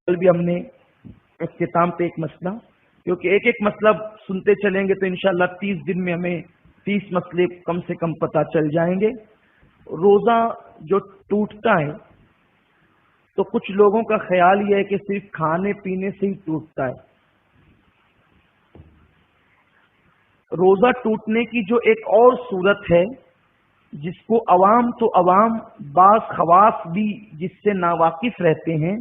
کل بھی ہم نے اختتام پہ ایک مسئلہ، کیونکہ ایک ایک مسئلہ سنتے چلیں گے تو انشاءاللہ 30 دن میں ہمیں 30 مسئلے کم سے کم پتہ چل جائیں گے۔ روزہ جو ٹوٹتا ہے تو کچھ لوگوں کا خیال یہ ہے کہ صرف کھانے پینے سے ہی ٹوٹتا ہے۔ روزہ ٹوٹنے کی جو ایک اور صورت ہے جس کو عوام تو عوام، بعض خواص بھی جس سے ناواقف رہتے ہیں،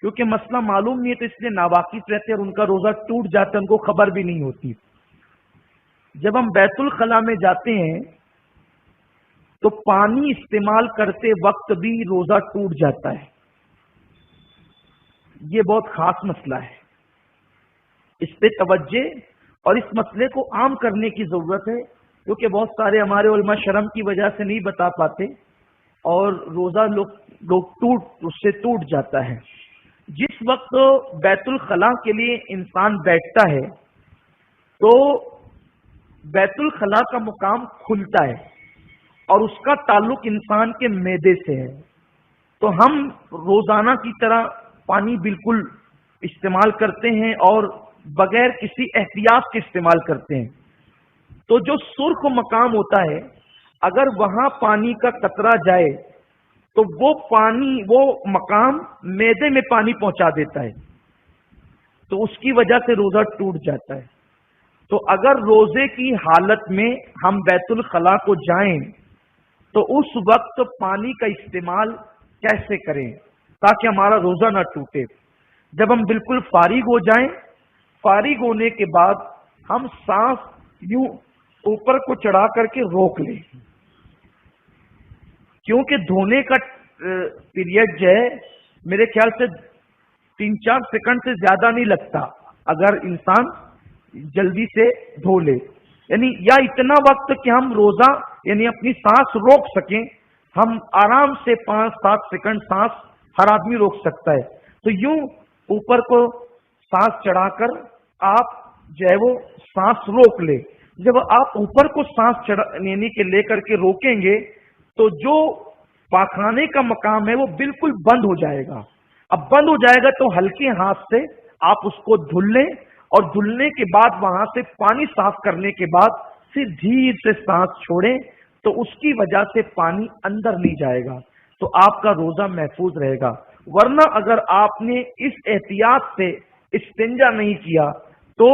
کیونکہ مسئلہ معلوم نہیں ہے تو اس لیے ناواقف رہتے ہیں اور ان کا روزہ ٹوٹ جاتا ہے، ان کو خبر بھی نہیں ہوتی۔ جب ہم بیت الخلاء میں جاتے ہیں تو پانی استعمال کرتے وقت بھی روزہ ٹوٹ جاتا ہے۔ یہ بہت خاص مسئلہ ہے، اس پہ توجہ اور اس مسئلے کو عام کرنے کی ضرورت ہے، کیونکہ بہت سارے ہمارے علماء شرم کی وجہ سے نہیں بتا پاتے اور روزہ لوگ اس سے ٹوٹ جاتا ہے۔ جس وقت بیت الخلاء کے لیے انسان بیٹھتا ہے تو بیت الخلاء کا مقام کھلتا ہے اور اس کا تعلق انسان کے معدے سے ہے، تو ہم روزانہ کی طرح پانی بالکل استعمال کرتے ہیں اور بغیر کسی احتیاط کے استعمال کرتے ہیں۔ تو جو سرخ مقام ہوتا ہے، اگر وہاں پانی کا قطرہ جائے تو وہ مقام معدے میں پانی پہنچا دیتا ہے، تو اس کی وجہ سے روزہ ٹوٹ جاتا ہے۔ تو اگر روزے کی حالت میں ہم بیت الخلاء کو جائیں تو اس وقت پانی کا استعمال کیسے کریں تاکہ ہمارا روزہ نہ ٹوٹے؟ جب ہم بالکل فارغ ہو جائیں، فارغ ہونے کے بعد ہم سانس یوں اوپر کو چڑھا کر کے روک لیں، کیونکہ دھونے کا پیریڈ جو ہے میرے خیال سے 3-4 سیکنڈ سے زیادہ نہیں لگتا اگر انسان جلدی سے دھو لے، یعنی یا اتنا وقت کہ ہم روزہ یعنی اپنی سانس روک سکیں۔ ہم آرام سے 5-7 سیکنڈ سانس ہر آدمی روک سکتا ہے، تو یوں اوپر کو سانس چڑھا کر آپ جو ہے وہ سانس روک لے۔ جب آپ اوپر کو سانس یعنی کہ لے کر کے روکیں گے تو جو پاخانے کا مقام ہے وہ بالکل بند ہو جائے گا۔ اب بند ہو جائے گا تو ہلکے ہاتھ سے آپ اس کو دھل لیں اور دھلنے کے بعد وہاں سے پانی صاف کرنے کے بعد پھر دھیرے سے سانس چھوڑیں، تو اس کی وجہ سے پانی اندر نہیں جائے گا، تو آپ کا روزہ محفوظ رہے گا۔ ورنہ اگر آپ نے اس احتیاط سے استنجا نہیں کیا تو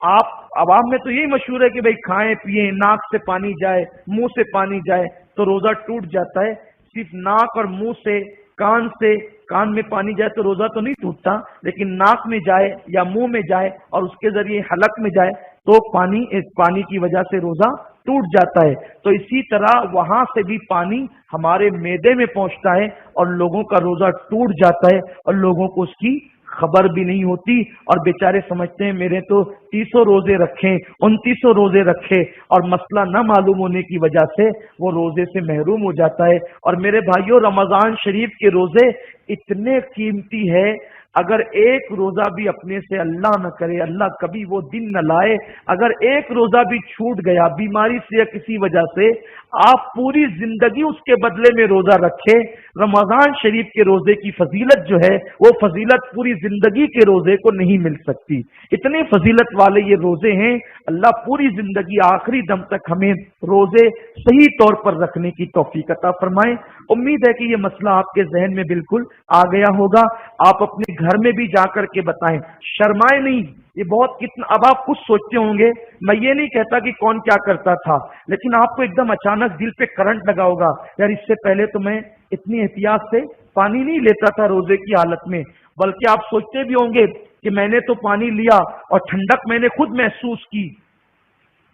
آپ عوام میں تو یہی مشہور ہے کہ بھئی کھائیں پیئیں، ناک سے پانی جائے، منہ سے پانی جائے تو روزہ ٹوٹ جاتا ہے۔ صرف ناک اور منہ سے، کان میں پانی جائے تو روزہ تو نہیں ٹوٹتا، لیکن ناک میں جائے یا منہ میں جائے اور اس کے ذریعے حلق میں جائے تو پانی کی وجہ سے روزہ ٹوٹ جاتا ہے۔ تو اسی طرح وہاں سے بھی پانی ہمارے معدے میں پہنچتا ہے اور لوگوں کا روزہ ٹوٹ جاتا ہے اور لوگوں کو اس کی خبر بھی نہیں ہوتی، اور بیچارے سمجھتے ہیں میرے تو 30 روزے رکھے، 29 روزے رکھے، اور مسئلہ نہ معلوم ہونے کی وجہ سے وہ روزے سے محروم ہو جاتا ہے۔ اور میرے بھائیوں، رمضان شریف کے روزے اتنے قیمتی ہے، اگر ایک روزہ بھی اپنے سے اللہ نہ کرے، اللہ کبھی وہ دن نہ لائے، اگر ایک روزہ بھی چھوٹ گیا بیماری سے یا کسی وجہ سے، آپ پوری زندگی اس کے بدلے میں روزہ رکھے، رمضان شریف کے روزے کی فضیلت جو ہے وہ فضیلت پوری زندگی کے روزے کو نہیں مل سکتی۔ اتنے فضیلت والے یہ روزے ہیں، اللہ پوری زندگی آخری دم تک ہمیں روزے صحیح طور پر رکھنے کی توفیق عطا فرمائے۔ امید ہے کہ یہ مسئلہ آپ کے ذہن میں بالکل آ گیا ہوگا۔ آپ اپنے گھر میں بھی جا کر کے بتائیں، شرمائے نہیں۔ یہ بہت اب آپ کچھ سوچتے ہوں گے، میں یہ نہیں کہتا کہ کون کیا کرتا تھا، لیکن آپ کو ایک دم اچانک دل پہ کرنٹ لگا ہوگا، یار اس سے پہلے تو میں اتنی احتیاط سے پانی نہیں لیتا تھا روزے کی حالت میں، بلکہ آپ سوچتے بھی ہوں گے کہ میں نے تو پانی لیا اور ٹھنڈک میں نے خود محسوس کی،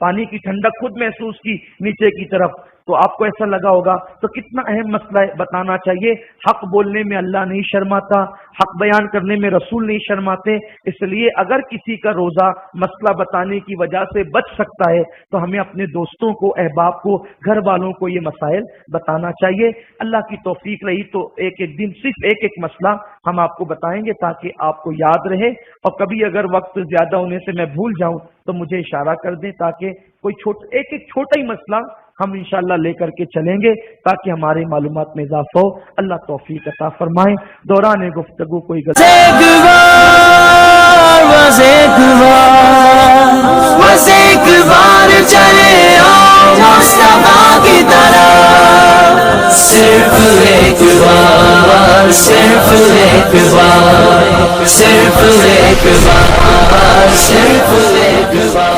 پانی کی ٹھنڈک خود محسوس کی نیچے کی طرف، تو آپ کو ایسا لگا ہوگا۔ تو کتنا اہم مسئلہ ہے، بتانا چاہیے۔ حق بولنے میں اللہ نہیں شرماتا، حق بیان کرنے میں رسول نہیں شرماتے، اس لیے اگر کسی کا روزہ مسئلہ بتانے کی وجہ سے بچ سکتا ہے تو ہمیں اپنے دوستوں کو، احباب کو، گھر والوں کو یہ مسائل بتانا چاہیے۔ اللہ کی توفیق رہی تو ایک ایک دن صرف ایک مسئلہ ہم آپ کو بتائیں گے تاکہ آپ کو یاد رہے، اور کبھی اگر وقت زیادہ ہونے سے میں بھول جاؤں تو مجھے اشارہ کر دیں تاکہ کوئی ایک چھوٹا ہی مسئلہ ہم انشاءاللہ لے کر کے چلیں گے تاکہ ہماری معلومات میں اضافہ ہو. اللہ توفیق عطا فرمائے. دوران گفتگو کوئی بس ایک بار چلے آؤ مصطفیٰ کی طرح. صرف ایک بار، صرف ایک بار، صرف ایک بار، صرف ایک بار.